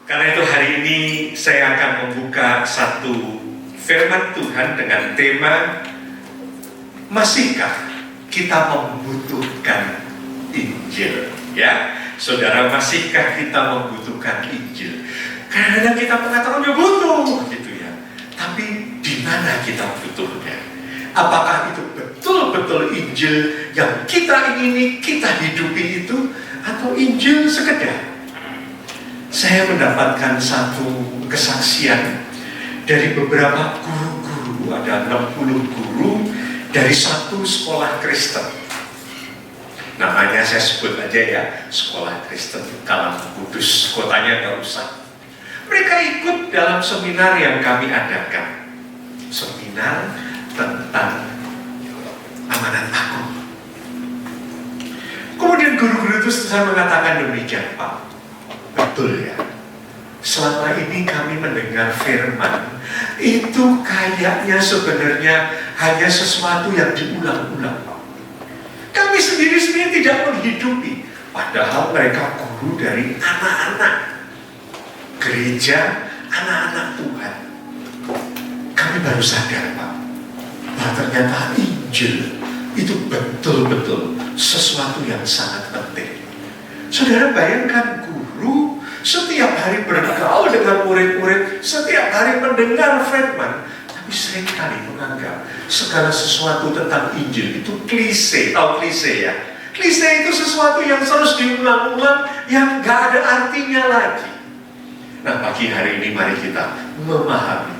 Karena itu hari ini saya akan membuka satu firman Tuhan dengan tema, masihkah kita membutuhkan Injil? Ya, saudara, masihkah kita membutuhkan Injil? Kadang-kadang kita mengatakan ya butuh, gitu ya. Tapi di mana kita butuhnya? Apakah itu betul-betul Injil yang kita ingini, kita hidupi itu, atau Injil sekedar? Saya mendapatkan satu kesaksian dari beberapa guru-guru, ada 60 guru dari satu sekolah Kristen. Namanya saya sebut aja ya, Sekolah Kristen Kalam Kudus, kotanya nggak usah. Mereka ikut dalam seminar yang kami adakan, seminar tentang amanat agung. Kemudian guru-guru itu saya mengatakan demikian, Pak. Betul ya, selama ini kami mendengar firman itu kayaknya sebenarnya hanya sesuatu yang diulang-ulang, Pak. Kami sendiri tidak menghidupi, padahal mereka guru dari anak-anak gereja, anak-anak Tuhan. Kami baru sadar, Pak, bahwa ternyata Injil itu betul-betul sesuatu yang sangat penting. Saudara bayangkan guru setiap hari bergaul dengan murid-murid, setiap hari mendengar firman, tapi seringkali menganggap segala sesuatu tentang Injil itu klise. Tahu klise ya? Klise itu sesuatu yang terus diulang-ulang, yang gak ada artinya lagi. Nah, pagi hari ini mari kita memahami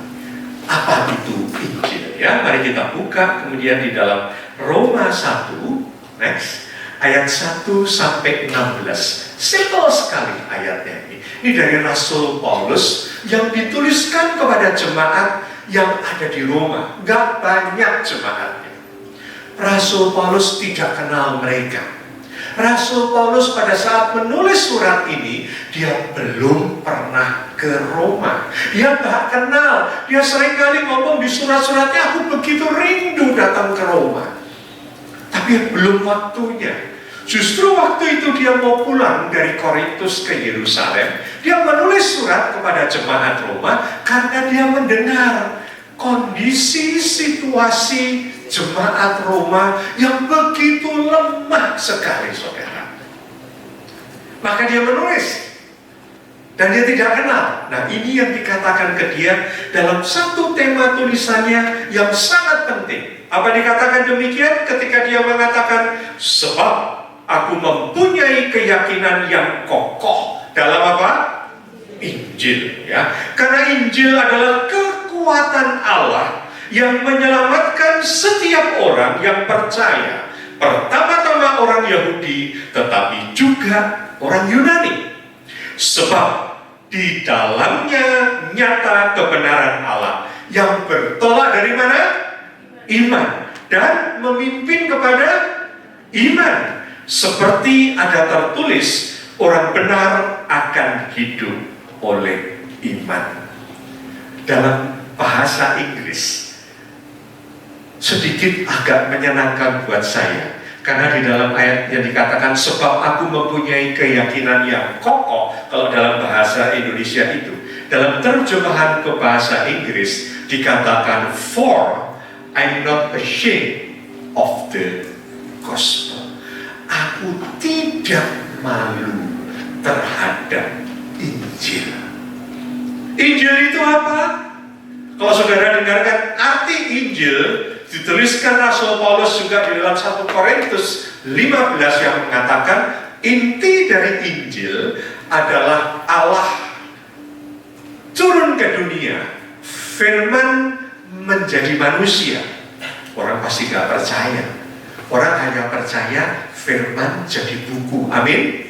apa itu Injil ya. Mari kita buka kemudian di dalam Roma 1, next, ayat 1 sampai 16. Simpel sekali ayatnya ini. Ini dari Rasul Paulus yang dituliskan kepada jemaat yang ada di Roma. Gak banyak jemaatnya. Rasul Paulus tidak kenal mereka. Rasul Paulus pada saat menulis surat ini, dia belum pernah ke Roma. Dia gak kenal. Dia seringkali ngomong di surat-suratnya, aku begitu rindu datang ke Roma. Tapi belum waktunya. Justru waktu itu dia mau pulang dari Korintus ke Yerusalem. Dia menulis surat kepada jemaat Roma karena dia mendengar kondisi situasi jemaat Roma yang begitu lemah sekali, saudara. Maka dia menulis. Dan dia tidak kenal. Nah, ini yang dikatakan ke dia dalam satu tema tulisannya yang sangat penting. Apa dikatakan demikian ketika dia mengatakan, sebab aku mempunyai keyakinan yang kokoh dalam apa? Injil, ya. Karena Injil adalah kekuatan Allah yang menyelamatkan setiap orang yang percaya. Pertama-tama orang Yahudi, tetapi juga orang Yunani. Sebab di dalamnya nyata kebenaran Allah yang bertolak dari mana? Iman. Dan memimpin kepada iman. Seperti ada tertulis, orang benar akan hidup oleh iman. Dalam bahasa Inggris, sedikit agak menyenangkan buat saya. Karena di dalam ayat yang dikatakan, sebab aku mempunyai keyakinan yang kokoh, kalau dalam bahasa Indonesia itu, dalam terjemahan ke bahasa Inggris, dikatakan, for I'm not ashamed of the gospel. Aku tidak malu terhadap Injil. Injil itu apa? Kalau saudara dengarkan arti Injil, dituliskan Rasul Paulus juga di dalam 1 Korintus 15 yang mengatakan, inti dari Injil adalah Allah turun ke dunia, firman menjadi manusia. Orang pasti gak percaya. Orang hanya percaya firman jadi buku. Amin?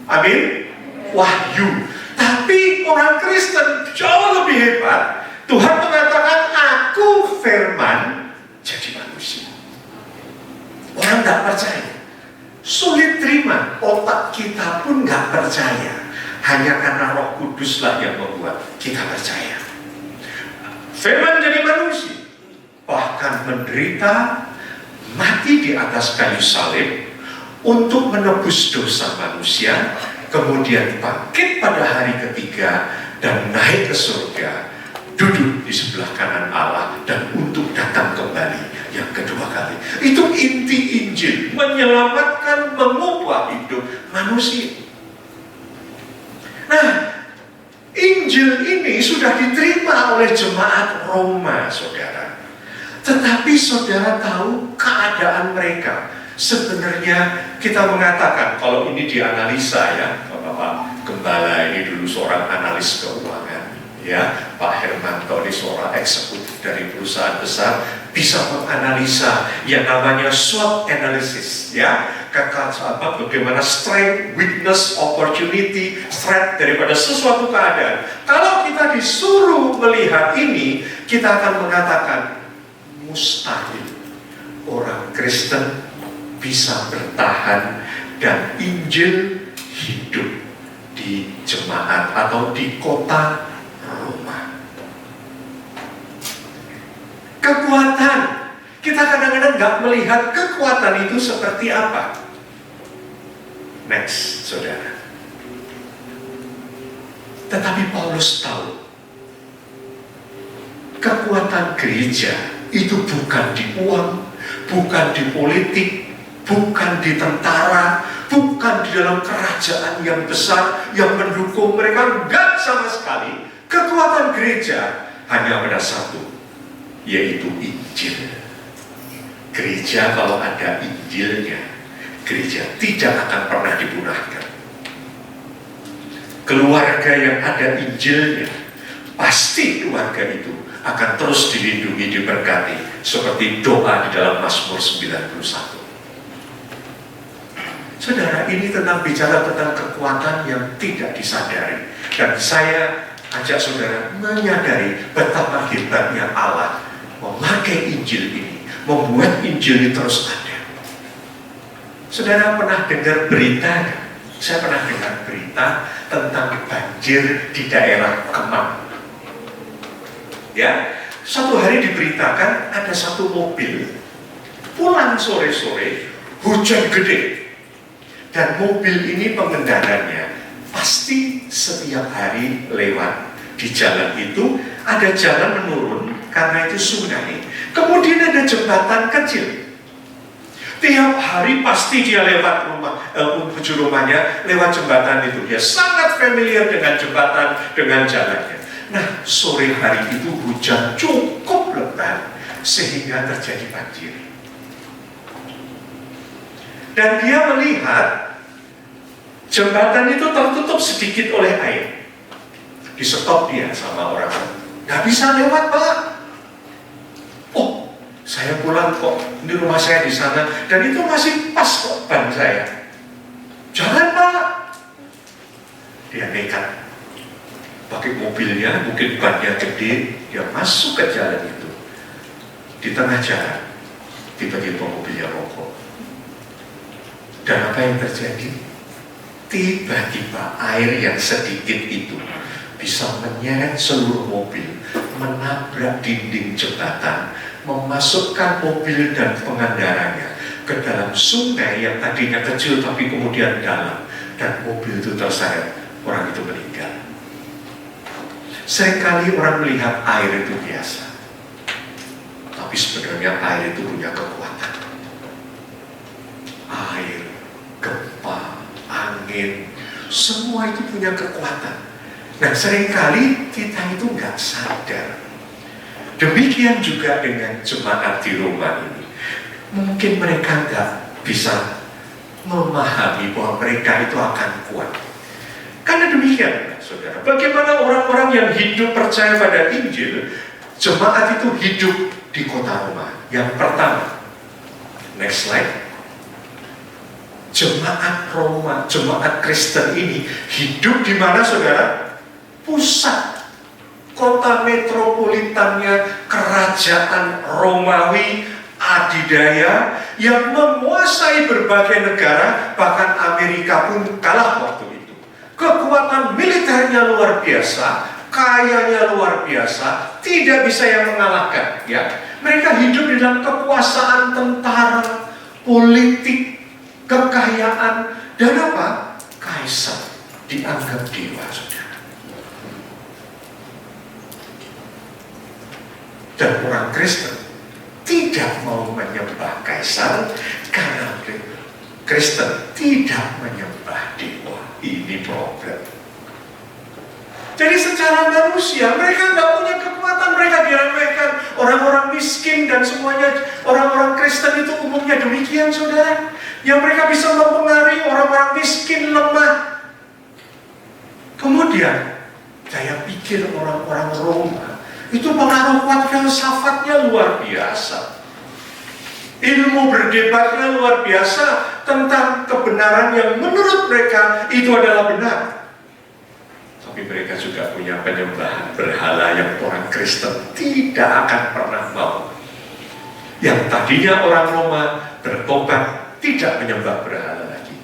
Amin? Wahyu. Tapi orang Kristen jauh lebih hebat. Tuhan mengatakan, aku firman jadi manusia. Orang gak percaya. Sulit terima. Otak kita pun gak percaya. Hanya karena Roh Kuduslah yang membuat kita percaya. Firman jadi manusia. Bahkan menderita, mati di atas kayu salib untuk menebus dosa manusia, kemudian bangkit pada hari ketiga dan naik ke surga, duduk di sebelah kanan Allah dan untuk datang kembali yang kedua kali. Itu inti Injil, menyelamatkan, mengubah hidup manusia. Nah, Injil ini sudah diterima oleh jemaat Roma, saudara. Tetapi saudara tahu keadaan mereka. Sebenarnya kita mengatakan, kalau ini dianalisa ya, Bapak Gembala ini dulu seorang analis keuangan, ya, Pak Hermanto ini seorang eksekutif dari perusahaan besar, bisa menganalisa yang namanya SWOT analysis, ya, bagaimana strength, weakness, opportunity, threat daripada sesuatu keadaan. Kalau kita disuruh melihat ini, kita akan mengatakan mustahil orang Kristen bisa bertahan dan Injil hidup di jemaat atau di kota Roma. Kekuatan, kita kadang-kadang nggak melihat kekuatan itu seperti apa. Next, saudara. Tetapi Paulus tahu kekuatan gereja itu bukan di uang, bukan di politik, bukan di tentara, bukan di dalam kerajaan yang besar yang mendukung mereka, enggak sama sekali. Kekuatan gereja hanya pada satu, yaitu Injil. Gereja kalau ada Injilnya, gereja tidak akan pernah dipunahkan. Keluarga yang ada Injilnya, pasti keluarga itu akan terus dilindungi, diberkati, seperti doa di dalam Mazmur 91. Saudara, ini tentang bicara tentang kekuatan yang tidak disadari. Dan saya ajak saudara menyadari betapa hebatnya Allah memakai Injil ini, membuat Injil ini terus ada. Saudara pernah dengar berita? Saya pernah dengar berita tentang banjir di daerah Kemang. Ya, suatu hari diberitakan ada satu mobil pulang sore-sore, hujan gede. Dan mobil ini pengendaranya pasti setiap hari lewat di jalan itu, ada jalan menurun karena itu sungai. Kemudian ada jembatan kecil. Tiap hari pasti dia lewat menuju rumahnya lewat jembatan itu. Dia sangat familiar dengan jembatan, dengan jalannya. Nah, sore hari itu hujan cukup lebat sehingga terjadi banjir. Dan dia melihat jembatan itu tertutup sedikit oleh air. Di stop dia sama orang, nggak bisa lewat, Pak. Oh, saya pulang kok, ini rumah saya di sana, dan itu masih pas kok ban saya. Jangan, Pak. Dia nekat, pakai mobilnya, mungkin bannya gede, dia masuk ke jalan itu. Di tengah jalan, tiba-tiba mobilnya mogok. Dan apa yang terjadi? Tiba-tiba air yang sedikit itu bisa menyeret seluruh mobil, menabrak dinding jembatan, memasukkan mobil dan pengendaranya ke dalam sungai yang tadinya kecil tapi kemudian dalam, dan mobil itu terseret, orang itu meninggal. Seringkali orang melihat air itu biasa, tapi sebenarnya air itu punya kekuatan. Air, gempa, angin, semua itu punya kekuatan. Nah, seringkali kita itu nggak sadar. Demikian juga dengan jemaat di Roma ini. Mungkin mereka nggak bisa memahami bahwa mereka itu akan kuat. Karena demikian, saudara, bagaimana orang-orang yang hidup percaya pada Injil, jemaat itu hidup di kota Roma. Yang pertama, next slide. Jemaat Roma, jemaat Kristen ini hidup di mana, saudara? Pusat kota metropolitannya kerajaan Romawi adidaya yang menguasai berbagai negara, bahkan Amerika pun kalah waktu itu. Kekuatan militernya luar biasa, kayanya luar biasa, tidak bisa yang mengalahkan. Ya, mereka hidup di dalam kekuasaan tentara, politik, kekayaan, dan apa? Kaisar. dianggap dewa, saudara. Dan orang Kristen tidak mau menyembah kaisar karena Kristen tidak menyembah dewa. Ini problem. Jadi secara manusia mereka nggak punya kekuatan, mereka diremehkan. Orang-orang miskin dan semuanya, orang-orang Kristen itu umumnya demikian, saudara. Yang mereka bisa mempengaruhi orang-orang miskin, lemah. Kemudian saya pikir orang-orang Roma itu pengaruh kuat, filsafatnya luar biasa. Ilmu berdebatnya luar biasa tentang kebenaran yang menurut mereka itu adalah benar. Tapi mereka juga punya penyembahan berhala yang orang Kristen tidak akan pernah mau. Yang tadinya orang Roma bertobat tidak menyembah berhala lagi.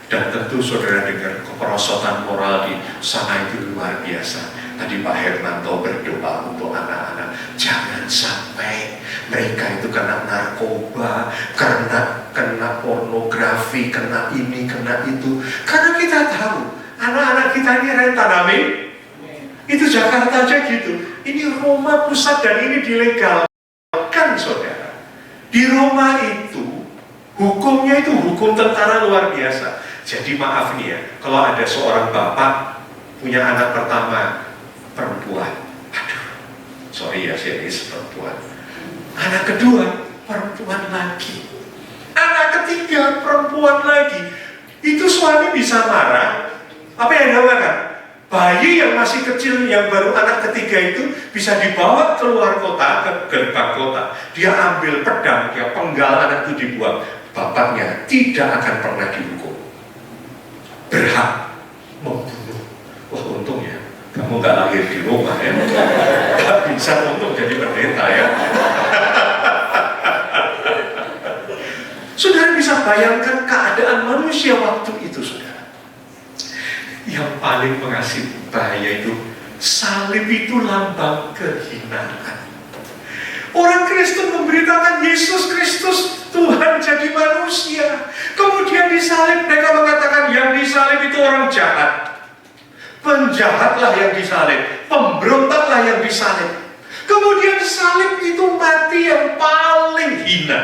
Dan tentu saudara dengar kemerosotan moral di sana itu luar biasa. Tadi Pak Hermanto berdoa untuk anak-anak, jangan sampai mereka itu kena narkoba, kena pornografi, kena ini, kena itu. Karena kita tahu anak-anak kita ini rentan, amin. Itu Jakarta aja gitu. Ini Roma pusat dan ini dilegalkan, saudara. Di Roma itu hukumnya itu hukum tentara luar biasa. Jadi maaf nih ya, kalau ada seorang bapak punya anak pertama perempuan, aduh, sorry ya, serius perempuan. Anak kedua perempuan lagi, anak ketiga perempuan lagi. Itu suami bisa marah. Apa yang dilakukan? Bayi yang masih kecil yang baru anak ketiga itu bisa dibawa keluar kota, ke gerbang kota. Dia ambil pedang, dia penggal anak itu dibuang. Bapaknya tidak akan pernah dihukum. Berhak membunuh. Wah, untung ya kamu gak lahir di Roma ya. Gak bisa untung jadi pendeta ya. Saudara bisa bayangkan keadaan manusia waktu itu, saudara. Yang paling mengasih bahaya itu, salib itu lambang kehinaan. Orang Kristen memberitakan Yesus Kristus Tuhan jadi manusia. Kemudian disalib, mereka mengatakan yang disalib itu orang jahat. Penjahatlah yang disalib, pemberontaklah yang disalib. Kemudian salib itu mati yang paling hina.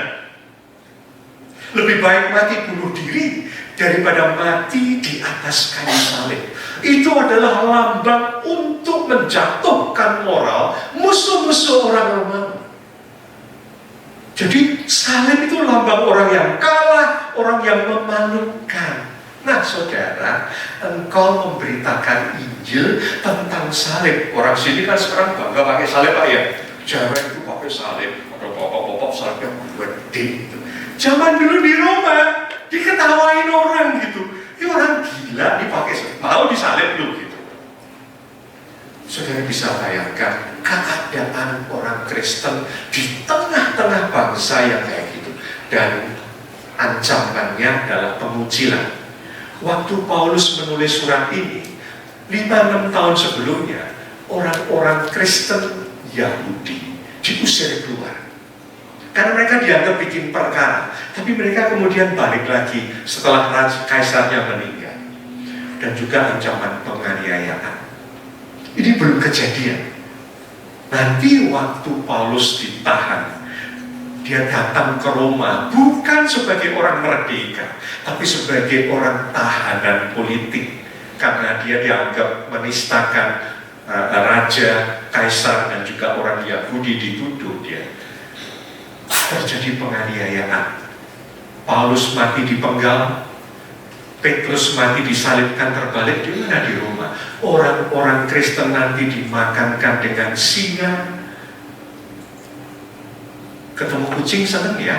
Lebih baik mati bunuh diri daripada mati di atas kayu salib. Itu adalah lambang untuk menjatuhkan moral musuh-musuh orang Romawi. Jadi salib itu lambang orang yang kalah, orang yang memalukan. Nah saudara, engkau memberitakan Injil tentang salib. Orang sini kan sekarang bangga pakai salib, Pak ya. Cewek itu pakai salib, ada bapak-bapak salibnya gede gitu. Zaman dulu di Roma diketawain orang gitu. Ini orang gila dipakai salib, mau disalib lu gitu. Saudara bisa bayangkan keadaan orang Kristen di tengah-tengah bangsa yang kayak gitu. Dan ancamannya adalah pengucilan. Waktu Paulus menulis surat ini, 5-6 tahun sebelumnya, orang-orang Kristen Yahudi diusir keluar. Karena mereka dianggap bikin perkara. Tapi mereka kemudian balik lagi setelah kaisarnya meninggal. Dan juga ancaman penganiayaan. Ini belum kejadian. Nanti waktu Paulus ditahan, dia datang ke Roma bukan sebagai orang merdeka, tapi sebagai orang tahanan politik. Karena dia dianggap menistakan raja, kaisar, dan juga orang Yahudi dituduh dia. Terjadi penganiayaan. Paulus mati dipenggal, Petrus mati disalibkan terbalik. Di mana? Di Roma. Orang-orang Kristen nanti dimakankan dengan singa. Ketemu kucing seneng ya?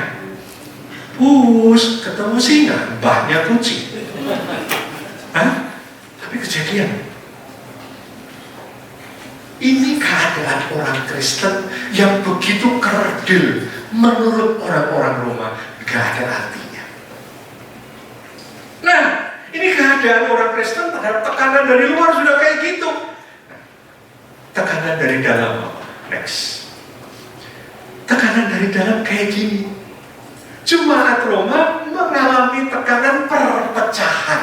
Ketemu singa, banyak kucing. Hah? Tapi kejadian. Ini keadaan orang Kristen yang begitu kerdil. Menurut orang-orang Roma, gak ada artinya. Nah, ini keadaan orang Kristen terhadap tekanan dari luar sudah kayak gitu. Tekanan dari dalam, next. Tekanan dari dalam kayak gini. Jemaat Roma mengalami tekanan perpecahan.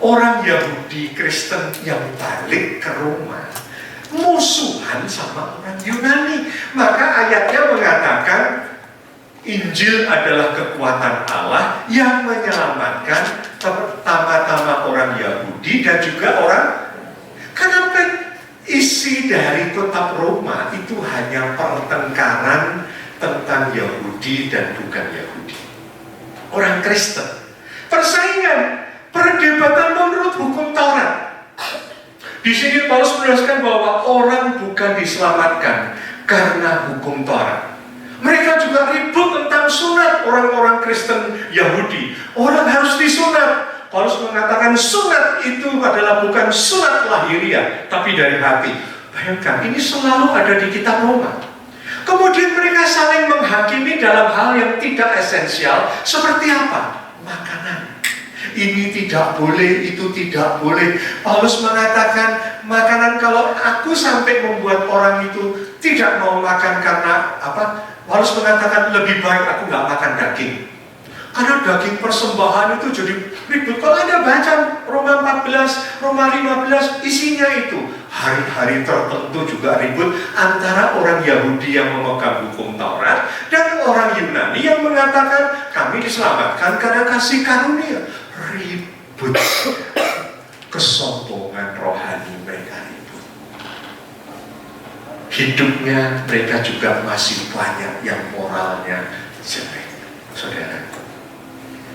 orang Yahudi Kristen yang balik ke Roma musuhan sama orang Yunani. Maka ayatnya mengatakan Injil adalah kekuatan Allah yang menyelamatkan pertama-tama orang Yahudi dan juga orang. Kenapa isi dari kota Roma itu hanya pertengkaran tentang Yahudi dan bukan Yahudi, orang Kristen, persaingan, perdebatan menurut hukum Taurat. Di sini Paulus menjelaskan bahwa orang bukan diselamatkan karena hukum Taurat. Mereka juga ribut tentang sunat orang-orang Kristen Yahudi. Orang harus disunat. Paulus mengatakan sunat itu adalah bukan sunat lahiriah, tapi dari hati. Bayangkan, ini selalu ada di kitab Roma. Kemudian mereka saling menghakimi dalam hal yang tidak esensial. Seperti apa? Makanan. Ini tidak boleh, itu tidak boleh. Paulus mengatakan makanan, kalau aku sampai membuat orang itu tidak mau makan karena apa? Paulus mengatakan lebih baik aku nggak makan daging. Karena daging persembahan itu jadi ribut. Kalau Anda baca Roma 14, Roma 15, isinya itu hari-hari tertentu juga ribut antara orang Yahudi yang memegang hukum Taurat dan orang Yunani yang mengatakan kami diselamatkan karena kasih karunia. Ribut. Kesombongan rohani mereka ribut. Hidupnya mereka juga masih banyak yang moralnya jelek. Saudara,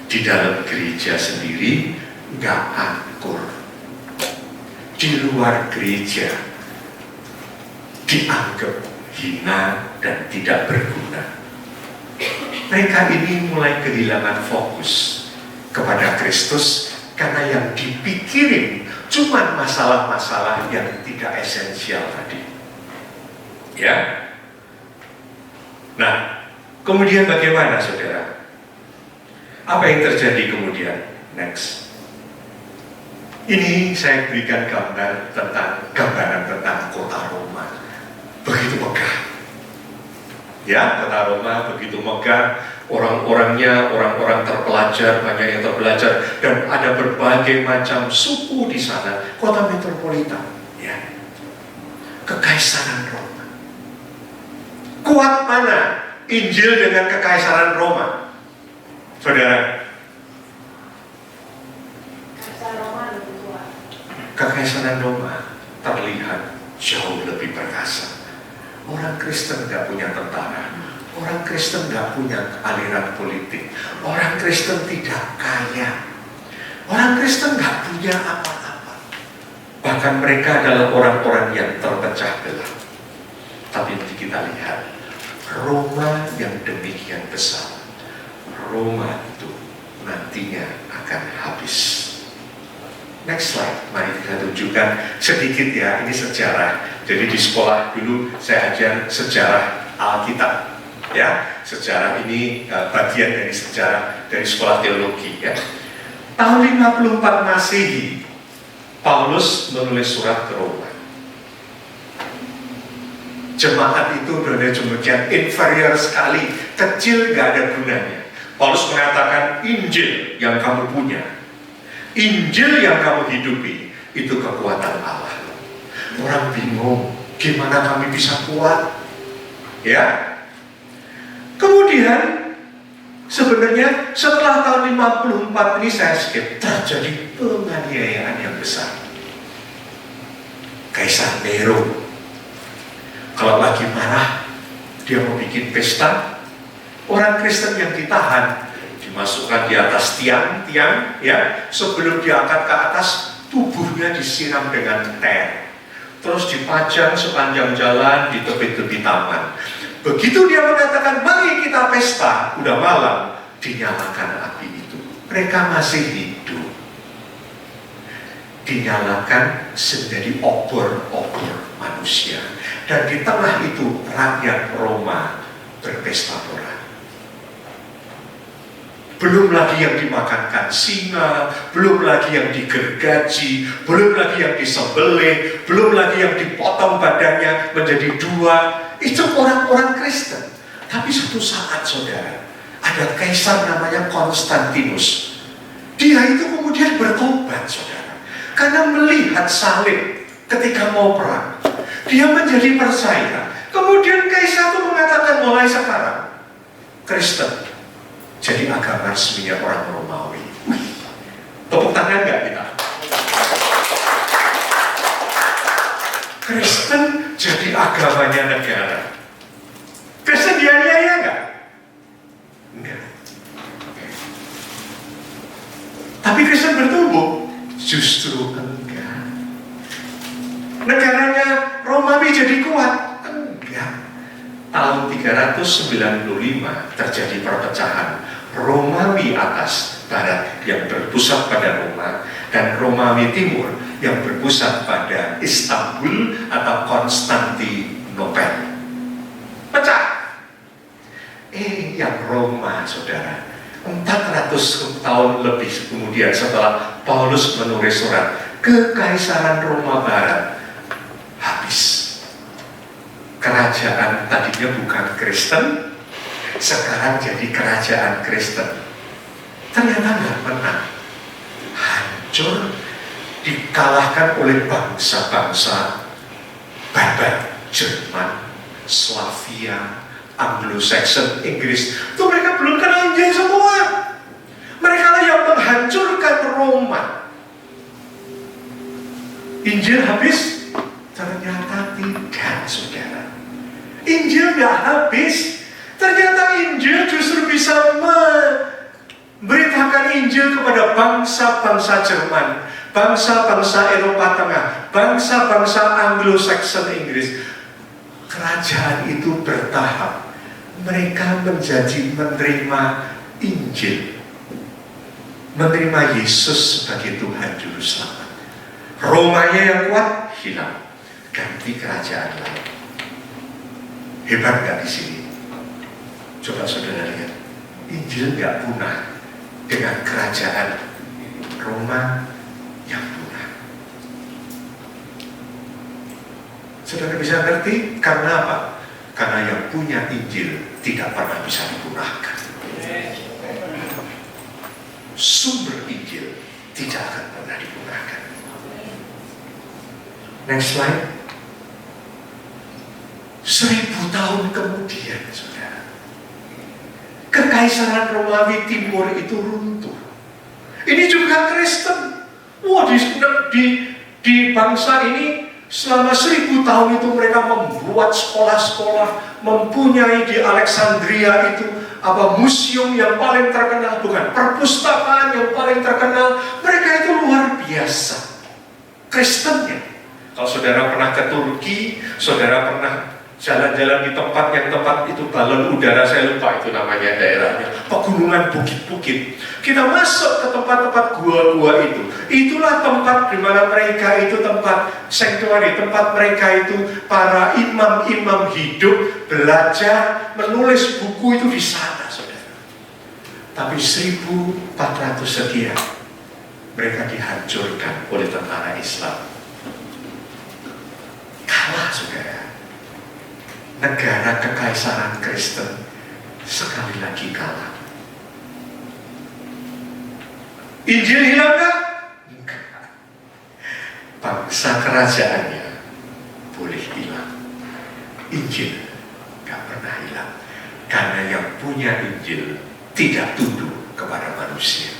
di dalam gereja sendiri nggak akur. Di luar gereja dianggap hina dan tidak berguna. Mereka ini mulai kehilangan fokus kepada Kristus karena yang dipikirin cuma masalah-masalah yang tidak esensial tadi. Ya. Nah, kemudian bagaimana, saudara? Apa yang terjadi kemudian? Next. Ini saya berikan gambaran tentang kota Roma. Begitu megah. Ya, kota Roma begitu megah. Orang-orangnya, orang-orang terpelajar, banyak yang terpelajar, dan ada berbagai macam suku di sana. Kota metropolitan, ya. Kekaisaran Roma. Kuat mana Injil dengan kekaisaran Roma? Saudara, kekaisaran Roma terlihat jauh lebih perkasa. Orang Kristen tidak punya tentara. Orang Kristen tidak punya aliran politik. Orang Kristen tidak kaya. Orang Kristen tidak punya apa-apa. Bahkan mereka adalah orang-orang yang terpecah belah. Tapi nanti kita lihat Roma yang demikian besar. Roma itu nantinya akan habis. Next slide, mari kita tunjukkan sedikit ya, ini sejarah. Jadi di sekolah dulu saya ajar sejarah Alkitab. Ya, sejarah ini bagian dari sejarah dari sekolah teologi ya. Tahun 54 Masehi, Paulus menulis surat ke Roma. Jemaat itu udah demikian inferior sekali, kecil, gak ada gunanya. Paulus mengatakan Injil yang kamu punya, Injil yang kamu hidupi, itu kekuatan Allah. Orang bingung, gimana kami bisa kuat? Ya. Kemudian sebenarnya setelah tahun 54 ini saya skip, terjadi penganiayaan yang besar. Kaisar Nero kalau lagi marah, dia mau bikin pesta. Orang Kristen yang ditahan dimasukkan di atas tiang-tiang, ya, sebelum diangkat ke atas, tubuhnya disiram dengan teh, terus dipajang sepanjang jalan di tepi-tepi taman. Begitu dia mengatakan mari kita pesta, udah malam, dinyalakan api itu. Mereka masih hidup, dinyalakan menjadi obor-obor manusia. Dan di tengah itu rakyat Roma berpesta-pora. Belum lagi yang dimakankan singa, belum lagi yang digergaji, belum lagi yang disembelih, belum lagi yang dipotong badannya menjadi dua. Itu orang-orang Kristen. Tapi suatu saat, saudara, ada kaisar namanya Konstantinus. Dia itu kemudian bertobat, saudara, karena melihat salib ketika mau perang. Dia menjadi percaya. Kemudian Kaisar itu mengatakan mulai sekarang Kristen jadi agama resminya orang Romawi. Tepuk tangan nggak kita? Kristen jadi agamanya negara. Kristen dianiaya nggak? Enggak. Tapi Kristen bertumbuh? Justru enggak. Negaranya Romawi jadi kuat? Enggak. Tahun 395 terjadi perpecahan. Romawi atas barat yang berpusat pada Roma, dan Romawi timur yang berpusat pada Istanbul atau Konstantinopel. Pecah. Yang Roma, saudara, 400 tahun lebih kemudian setelah Paulus menulis surat, Kekaisaran Roma Barat habis. Kerajaan tadinya bukan Kristen, sekarang jadi kerajaan Kristen. Ternyata nggak menang, hancur, dikalahkan oleh bangsa-bangsa Barat, Jerman, Slavia, Anglo-Saxon, Inggris. Itu mereka belum kenal Injil semua. Mereka lah yang menghancurkan Roma. Injil habis? Ternyata tidak, saudara. Injil nggak habis. Ternyata Injil justru bisa memberitakan Injil kepada bangsa-bangsa Jerman, bangsa-bangsa Eropa Tengah, bangsa-bangsa Anglo-Saxon Inggris. Kerajaan itu bertahap. Mereka menjadi menerima Injil, menerima Yesus sebagai Tuhan Juru Selamat. Romanya yang kuat hilang, ganti kerajaan lain. Hebat nggak di sini? Coba saudara lihat, Injil nggak punah dengan kerajaan Roma yang punah. Saudara bisa ngerti karena apa? Karena yang punya Injil tidak pernah bisa dipunahkan. Sumber Injil tidak akan pernah dipunahkan. Next slide. 1000 tahun kemudian, saudara, Kekaisaran Romawi Timur itu runtuh. Ini juga Kristen. Wah, di bangsa ini selama 1000 tahun itu mereka membuat sekolah-sekolah, mempunyai di Alexandria itu museum yang paling terkenal, bukan, perpustakaan yang paling terkenal. Mereka itu luar biasa Kristennya. Kalau saudara pernah ke Turki, saudara pernah jalan-jalan di tempat itu balon udara, saya lupa itu namanya daerahnya, pegunungan bukit-bukit. Kita masuk ke tempat-tempat gua-gua itu. Itulah tempat di mana mereka itu tempat sanctuary, tempat mereka itu para imam-imam hidup, belajar, menulis buku itu di sana, saudara. Tapi 1400 sekian mereka dihancurkan oleh tentara Islam. Kalah, saudara. Negara kekaisaran Kristen sekali lagi kalah. Injil hilang gak? Enggak. Bangsa kerajaannya boleh hilang, Injil gak pernah hilang. Karena yang punya Injil tidak tunduk kepada manusia.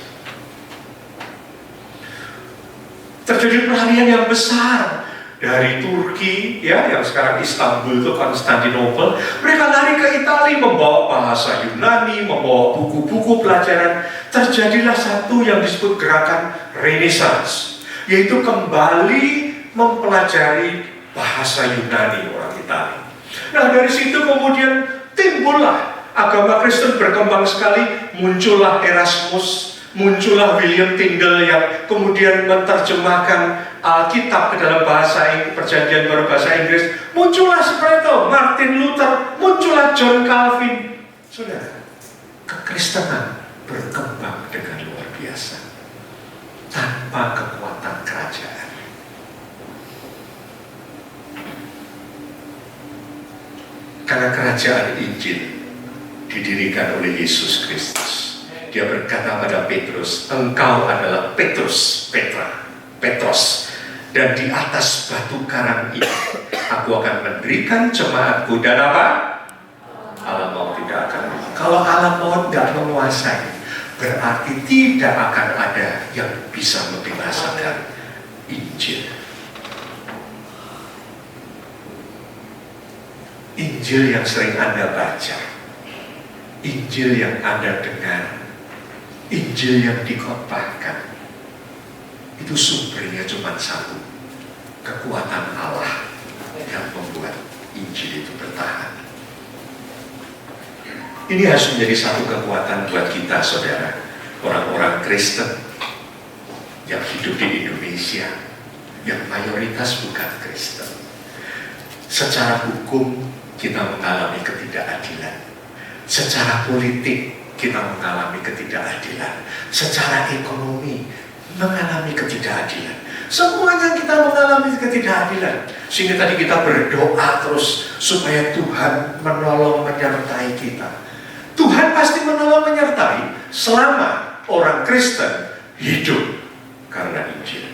Terjadi peralihan yang besar dari Turki, ya, yang sekarang Istanbul itu Konstantinopel. Mereka lari ke Italia membawa bahasa Yunani, membawa buku-buku pelajaran. Terjadilah satu yang disebut gerakan Renaissance, yaitu kembali mempelajari bahasa Yunani orang Italia. Nah, dari situ kemudian timbullah agama Kristen berkembang sekali. Muncullah Erasmus, muncullah William Tyndale yang kemudian menerjemahkan Alkitab ke dalam bahasa Perjanjian Baru bahasa Inggris. Muncullah seperti itu Martin Luther, muncullah John Calvin. Saudara, kekristenan berkembang dengan luar biasa tanpa kekuatan kerajaan. Karena kerajaan Injil didirikan oleh Yesus Kristus. Dia berkata pada Petrus, engkau adalah Petros, dan di atas batu karang ini aku akan mendirikan jemaatku, dan apa? Alam maut tidak akan. Kalau alam maut tidak menguasai, berarti tidak akan ada yang bisa membinasakan Injil. Injil yang sering Anda baca, Injil yang Anda dengar, Injil yang dikhotbahkan, itu sumbernya cuma satu, kekuatan Allah yang membuat Injil itu bertahan. Ini harus menjadi satu kekuatan buat kita, saudara, orang-orang Kristen yang hidup di Indonesia, yang mayoritas bukan Kristen. Secara hukum kita mengalami ketidakadilan, secara politik kita mengalami ketidakadilan, secara ekonomi mengalami ketidakadilan. Semuanya kita mengalami ketidakadilan. Sehingga tadi kita berdoa terus supaya Tuhan menolong menyertai kita. Tuhan pasti menolong menyertai selama orang Kristen hidup karena Injil.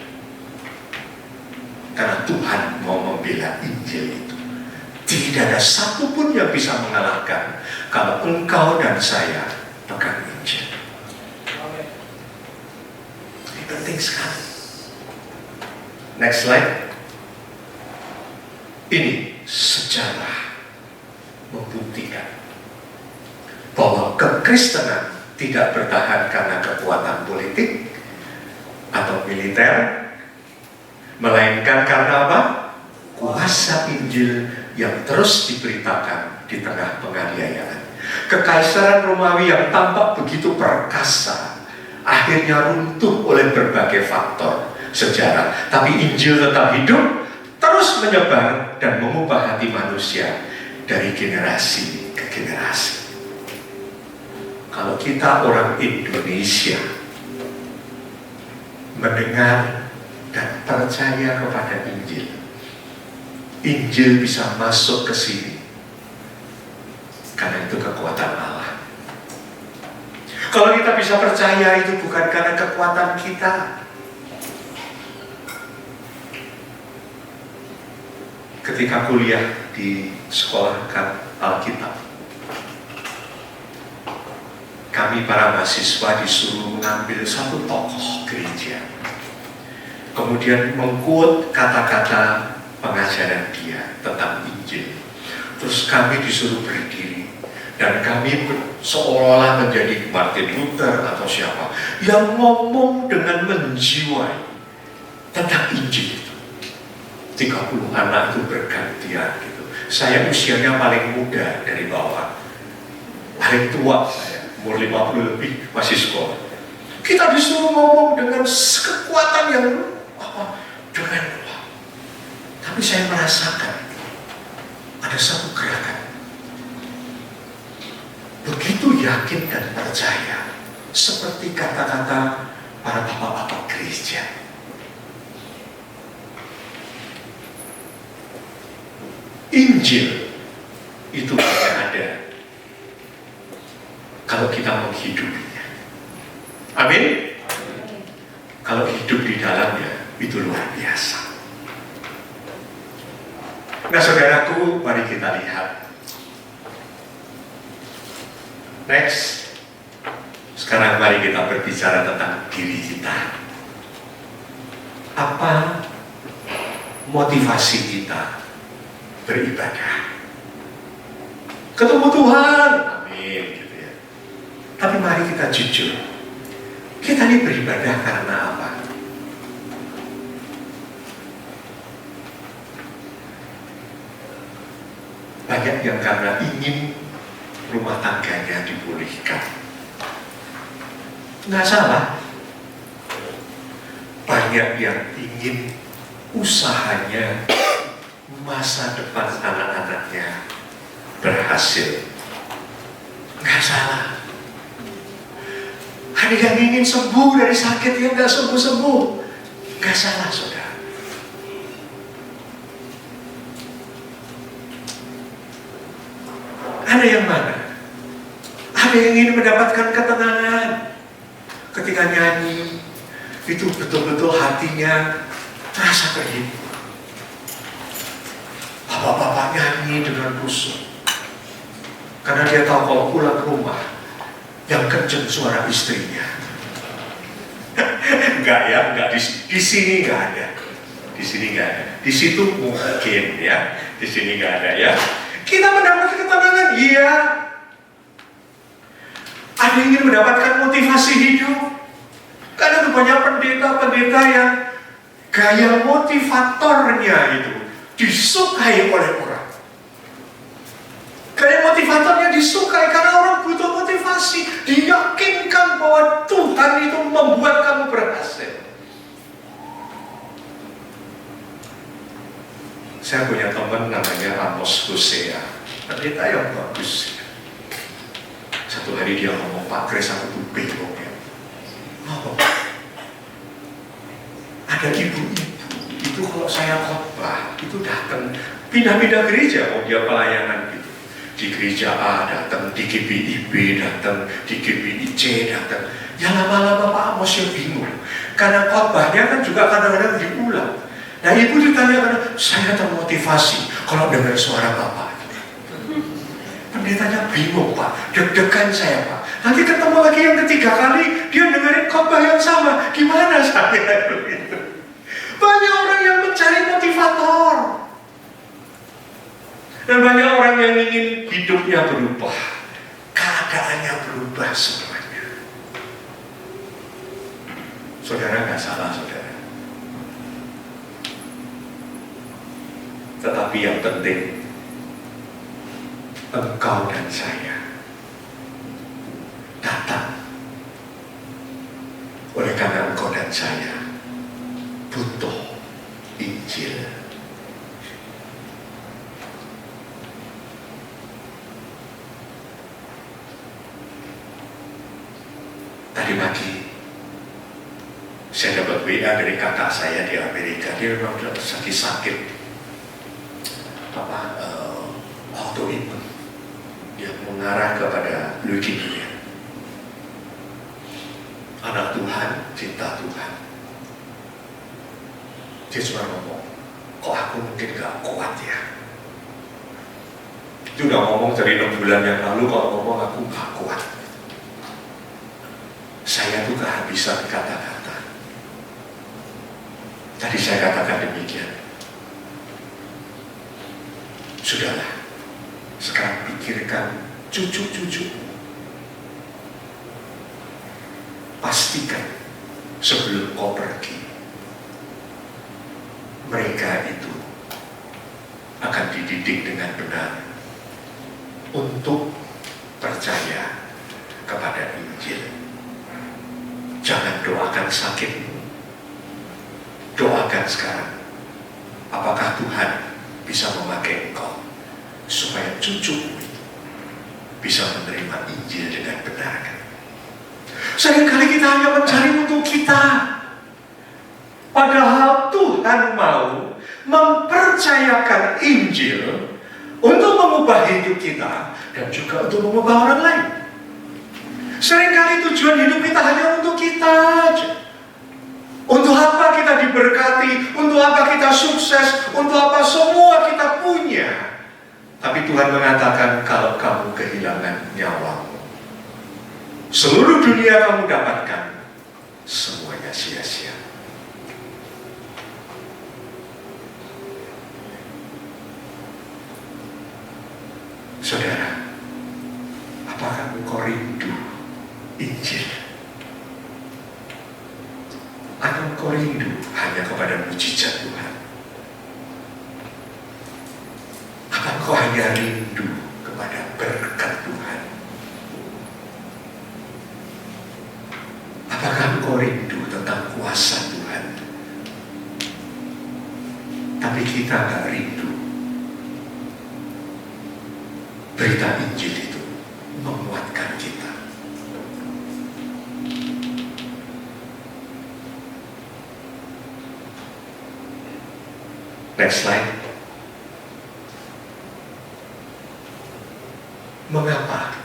Karena Tuhan mau membela Injil itu. Tidak ada satupun yang bisa mengalahkan kalau engkau dan saya pegang Injil. Ini penting sekali. Next slide. Ini sejarah membuktikan bahwa kekristenan tidak bertahan karena kekuatan politik atau militer, melainkan karena apa? Kuasa Injil yang terus diberitakan di tengah penganiayaan. Kekaisaran Romawi yang tampak begitu perkasa akhirnya runtuh oleh berbagai faktor sejarah, tapi Injil tetap hidup, terus menyebar dan mengubah hati manusia dari generasi ke generasi. Kalau kita orang Indonesia mendengar dan percaya kepada Injil, Injil bisa masuk ke sini karena itu kekuatan Allah. Kalau kita bisa percaya, itu bukan karena kekuatan kita. Ketika kuliah di sekolah Alkitab, kami para mahasiswa disuruh mengambil satu tokoh gereja, kemudian mengquote kata-kata pengajaran dia tentang Injil. Terus kami disuruh berdiri dan kami seolah-olah menjadi Martin Luther atau siapa yang ngomong dengan menjiwai tentang Injil itu. 30 anak itu bergantian gitu. Saya usianya paling muda dari bawah, paling tua saya, umur 50 lebih, masih sekolah. Kita disuruh ngomong dengan kekuatan yang dengan kuat. Tapi saya merasakan ada satu gerakan. Begitu yakin dan percaya, seperti kata-kata para bapak-bapak gereja. Injil itu hanya ada kalau kita menghidupinya. Amin. Kalau hidup di dalamnya, itu luar biasa. Nah, saudaraku, mari kita lihat. Next. Sekarang mari kita berbicara tentang diri kita. Apa motivasi kita beribadah? Ketemu Tuhan, amin, gitu ya. Tapi mari kita jujur, kita ini beribadah karena apa? Banyak yang karena ingin rumah tangganya dipulihkan. Nggak salah. Banyak yang ingin usahanya, masa depan anak-anaknya berhasil. Nggak salah. Ada yang ingin sembuh dari sakit yang nggak sembuh-sembuh. Nggak salah, saudara. Ada yang mana? Ada yang ingin mendapatkan ketenangan. ketika nyanyi, itu betul-betul hatinya terasa terhibur. Bapak-bapak nyanyi dengan khusyuk. Karena dia tahu kalau pulang ke rumah, yang kenceng suara istrinya. Enggak, di sini enggak ada. Di sini enggak ada. Di situ mungkin ya. Di sini enggak ada ya. Kita mendapat ketenangan, iya. Ada yang ingin mendapatkan motivasi hidup. Karena itu banyak pendeta-pendeta yang gaya motivatornya itu disukai oleh orang. Gaya motivatornya disukai karena orang butuh motivasi. Diyakinkan bahwa Tuhan itu membuat kamu berhasil. Saya punya teman namanya Amos Hosea, pendeta yang bagus. Satu hari dia ngomong, Pak Kris, aku tuh bingung ya. Oh, ada ibu-ibu itu kalau saya khotbah itu datang pindah-pindah gereja, mau dia pelayanan gitu. Di gereja A datang, di GBIB datang, di GBIC datang. Ya lama-lama Pak Amos yang bingung, karena khotbahnya kan juga kadang-kadang diulang. Nah ibu ditanya, saya termotivasi kalau dengar suara Bapak. Pendetanya bingung Pak, deg-degan saya Pak. Nanti ketemu lagi yang ketiga kali, dia dengerin khotbah yang sama. Gimana saya begitu? Banyak orang yang mencari motivator. Dan banyak orang yang ingin hidupnya berubah. Keadaannya berubah semuanya. Saudara nggak salah, saudara. Tetapi yang penting, engkau dan saya datang. Oleh karena engkau dan saya butuh Injil. Tadi pagi saya dapat WA dari kakak saya di Amerika. Dia memang sakit autoimun yang mengarah kepada leukemia. Anak Tuhan, cinta Tuhan. Dia cuma ngomong, kok aku mungkin gak kuat ya. Itu udah ngomong dari 6 bulan yang lalu, kalau ngomong aku gak kuat. Saya tuh kehabisan kata-kata. Tadi saya katakan demikian. Sudahlah, sekarang pikirkan cucu-cucu. Pastikan sebelum kau pergi, mereka itu akan dididik dengan benar untuk percaya kepada Injil. Jangan doakan sakitmu, doakan sekarang. Apakah Tuhan bisa memakai engkau supaya cucumu itu bisa menerima Injil dengan benar? Seringkali kita hanya mencari untuk kita, padahal Tuhan mau mempercayakan Injil untuk mengubah hidup kita dan juga untuk mengubah orang lain. Seringkali tujuan hidup kita hanya untuk kita aja. Untuk apa kita diberkati, untuk apa kita sukses, untuk apa semua kita punya. Tapi Tuhan mengatakan, kalau kamu kehilangan nyawamu, seluruh dunia kamu dapatkan, semuanya sia-sia. Saudara, apakah engkau rindu Injil? Atau engkau rindu hanya kepada mujizat Tuhan? Apa engkau hanya rindu kepada berkat Tuhan? Apakah engkau rindu tentang kuasa Tuhan? Tapi kita gak rindu berita Injil itu menguatkan kita. Next slide. Mengapa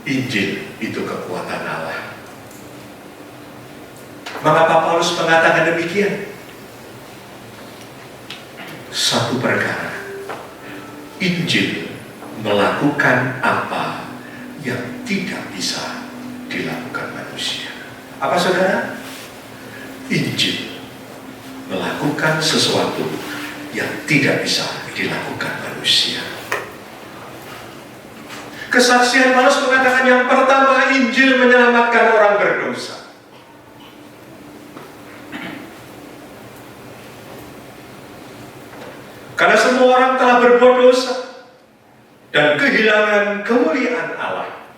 Injil itu kekuatan Allah? Mengapa Paulus mengatakan demikian? Satu perkara, Injil melakukan apa yang tidak bisa dilakukan manusia. Apa saudara? Injil melakukan sesuatu yang tidak bisa dilakukan manusia. Kesaksian Paulus mengatakan yang pertama, Injil menyelamatkan orang berdosa. Karena semua orang telah berbuat dosa dan kehilangan kemuliaan Allah,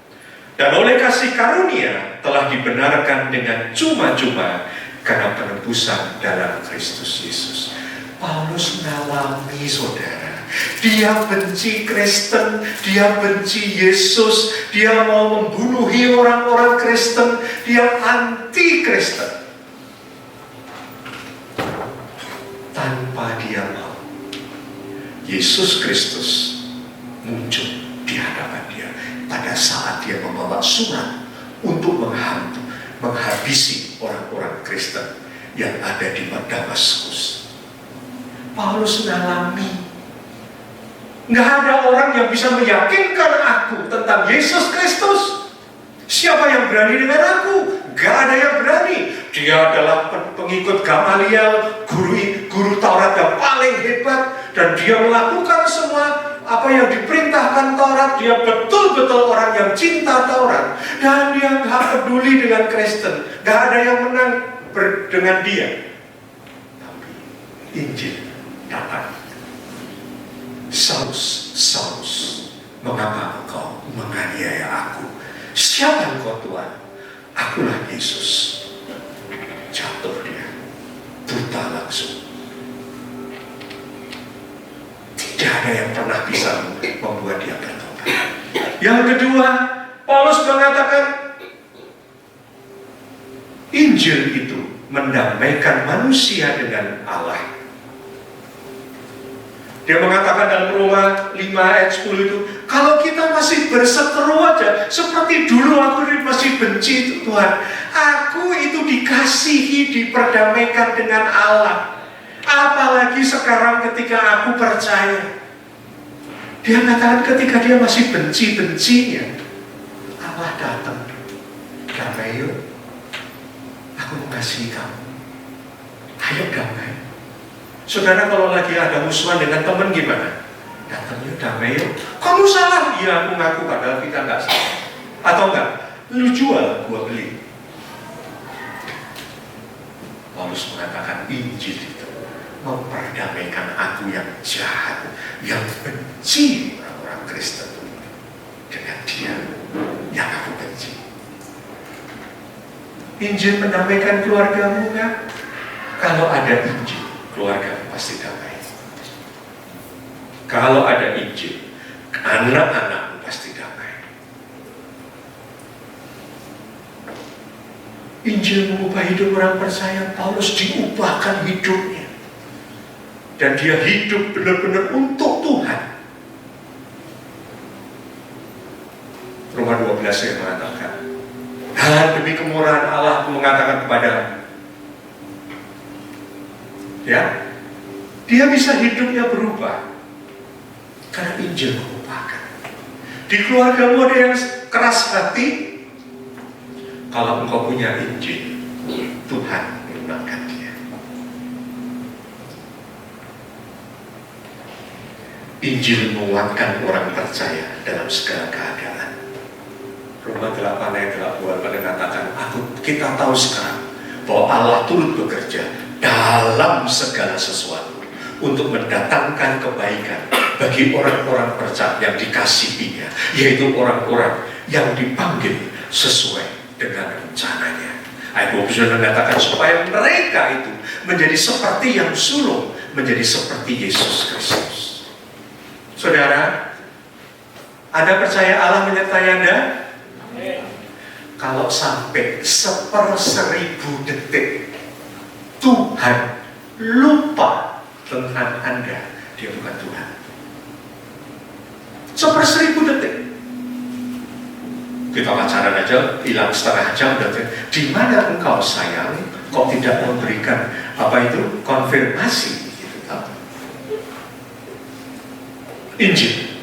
dan oleh kasih karunia telah dibenarkan dengan cuma-cuma karena penebusan dalam Kristus Yesus. Paulus mengalami, saudara, dia benci Kristen, dia benci Yesus, dia mau membunuhi orang-orang Kristen, dia anti Kristen. Tanpa dia mau, Yesus Kristus muncul di hadapan dia pada saat dia membawa surat untuk menghabisi orang-orang Kristen yang ada di Damaskus. Paulus mengalami, nggak ada orang yang bisa meyakinkan aku tentang Yesus Kristus. Siapa yang berani dengan aku? Gak ada yang berani. Dia adalah pengikut Gamaliel, guru Taurat yang paling hebat, dan dia melakukan semua apa yang diperintahkan Taurat. Dia betul-betul orang yang cinta Taurat, dan dia gak peduli dengan Kristen. Gak ada yang menang dengan dia. Tapi Injil datang. Saulus, Saulus, mengapa engkau menganiaya aku? Siapa engkau, Tuhan? Akulah Yesus. Jatuh dia, buta langsung. Tidak ada yang pernah bisa membuat dia bertobat. Yang kedua, Paulus mengatakan Injil itu mendamaikan manusia dengan Allah. Dia mengatakan dalam Roma 5 ayat 10 itu, kalau kita masih berseteru aja, seperti dulu aku masih benci Tuhan, aku itu dikasihi, diperdamaikan dengan Allah. Apalagi sekarang ketika aku percaya. Dia mengatakan ketika dia masih benci-bencinya, Allah datang. Damai yuk, aku mengasihi kamu. Ayo damai. Saudara, kalau lagi ada musuhan dengan teman gimana? Datang yuk, damai yuk. Kamu salah. Iya, aku ngaku padahal kita nggak salah. Atau enggak? Lu jual, gua beli. Paulus mengatakan Injil itu memperdamaikan aku yang jahat, yang benci orang-orang Kristen, dengan dia yang aku benci. Injil mendamaikan keluargamu kan? Kalau ada Injil, keluarga pasti damai. Kalau ada Injil, anak-anakmu pasti damai. Injil mengubah hidup orang percaya. Paulus diubahkan hidupnya, dan dia hidup benar-benar untuk Tuhan. Roma 12 yang mengatakan, dan demi kemurahan Allah aku mengatakan kepadamu, ya, dia bisa hidupnya berubah karena Injil mengubahkan. Di keluargamu ada yang keras hati, kalau engkau punya Injil, Tuhan menggunakan dia. Injil menguatkan orang percaya dalam segala keadaan. Roma 8 ayat 8 mengatakan, kita tahu sekarang bahwa Allah turut bekerja dalam segala sesuatu untuk mendatangkan kebaikan bagi orang-orang percaya yang dikasihinya, yaitu orang-orang yang dipanggil sesuai dengan rencananya. Ayat 29 mengatakan supaya mereka itu menjadi seperti yang sulung, menjadi seperti Yesus Kristus. Saudara, Anda percaya Allah menyertai Anda? Kalau sampai 1/1000 detik Tuhan lupa tentang Anda, dia bukan Tuhan. 1/1000 detik. Kita pacaran aja, hilang setengah jam, di mana engkau sayang? kok tidak memberikan apa itu konfirmasi gitu, tahu? Injil.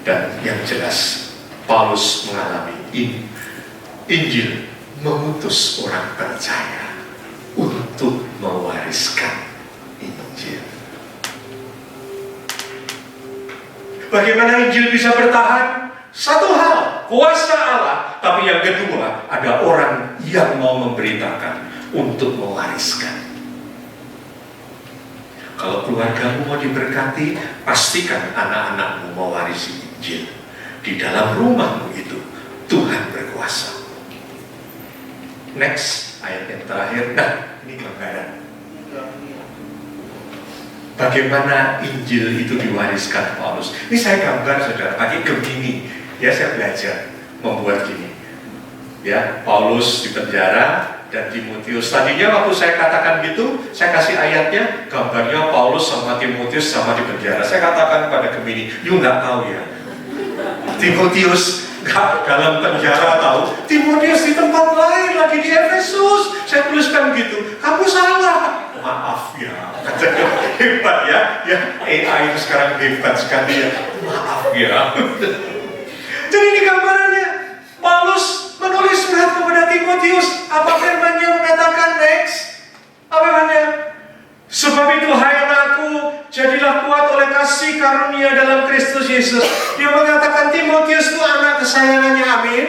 Dan yang jelas Paulus mengalami Injil mengutus orang percaya untuk mewariskan Injil. Bagaimana Injil bisa bertahan? Satu hal, kuasa Allah. Tapi yang kedua, ada orang yang mau memberitakan untuk mewariskan. Kalau keluargamu mau diberkati, pastikan anak-anakmu mewarisi Injil. Di dalam rumahmu itu, Tuhan berkuasa. Next, ayat yang terakhir. Nah, ini gambaran. Bagaimana Injil itu diwariskan Paulus. Ini saya gambar, saudara, pakai Gemini. Ya, saya belajar membuat gini. Ya, Paulus di penjara dan Timotius. Tadinya waktu saya katakan gitu, saya kasih ayatnya, gambarnya Paulus sama Timotius sama di penjara. Saya katakan pada Gemini, you nggak tahu ya. Timotius nggak dalam penjara tahu. Timotius di tempat lain lagi di Efesus. Saya tuliskan gitu. Kamu salah. Maaf ya. Hebat ya. Ya AI itu sekarang hebat sekali ya. Maaf ya. Jadi ini gambarannya. Paulus menulis surat kepada Timotius. Apa firman-Nya mengatakan next? Apa firman-Nya? Sebab itu hai anakku, jadilah kuat oleh kasih karunia dalam Kristus Yesus. Dia mengatakan Timotius itu anak kesayangannya, amin.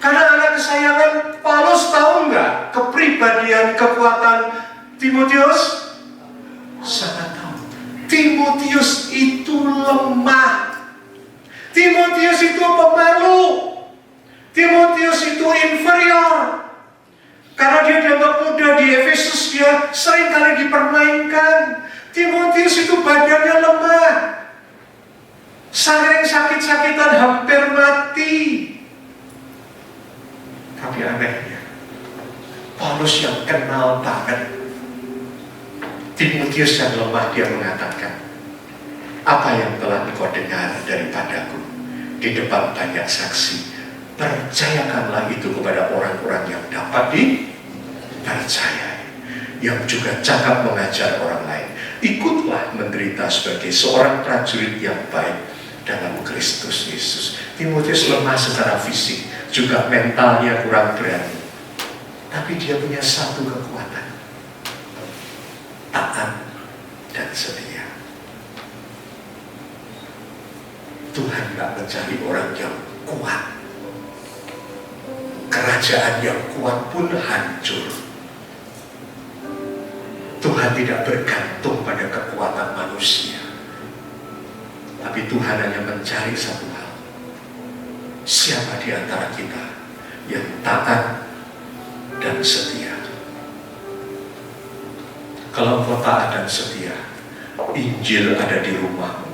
Karena anak kesayangan, Paulus tahu nggak kepribadian, kekuatan Timotius? Sangat tahu. Timotius itu lemah. Timotius itu pemalu. Timotius itu inferior. Karena dia dianggap muda di Efesus, dia sering kali dipermainkan. Timotius itu badannya lemah. Sering sakit-sakitan, hampir mati. Tapi anehnya, Paulus yang kenal banget Timotius yang lemah, dia mengatakan, apa yang telah engkau dengar daripadaku di depan banyak saksi, percayakanlah itu kepada orang-orang yang dapat dipercayai, yang juga cakap mengajar orang lain. Ikutlah menderita sebagai seorang prajurit yang baik dalam Kristus Yesus. Timotius lemah secara fisik, juga mentalnya kurang berani. Tapi dia punya satu kekuatan, taat dan setia. Tuhan gak mencari orang yang kuat. Kerajaan yang kuat pun hancur. Tuhan tidak bergantung pada kekuatan manusia. Tapi Tuhan hanya mencari satu hal. Siapa di antara kita yang taat dan setia? Kalau engkau taat dan setia, Injil ada di rumahmu,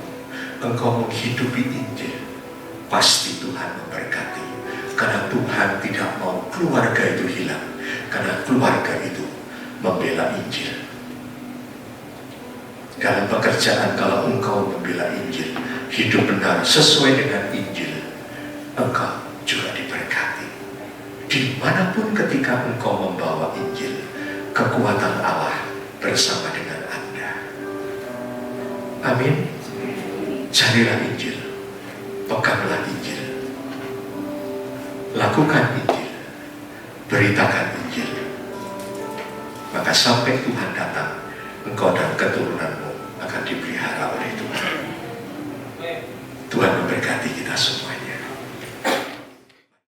engkau menghidupi Injil, pasti Tuhan memberkati. Karena Tuhan tidak mau keluarga itu hilang. Karena keluarga itu membela Injil. Dalam pekerjaan, kalau engkau membela Injil, hidup benar sesuai dengan Injil, engkau juga diberkati. Dimanapun ketika engkau membawa Injil, kekuatan Allah bersama dengan Anda. Amin. Carilah Injil, peganglah Injil, lakukan Injil, beritakan Injil. Maka sampai Tuhan datang, engkau dan keturunanmu akan dipelihara oleh Tuhan. Tuhan memberkati kita semua.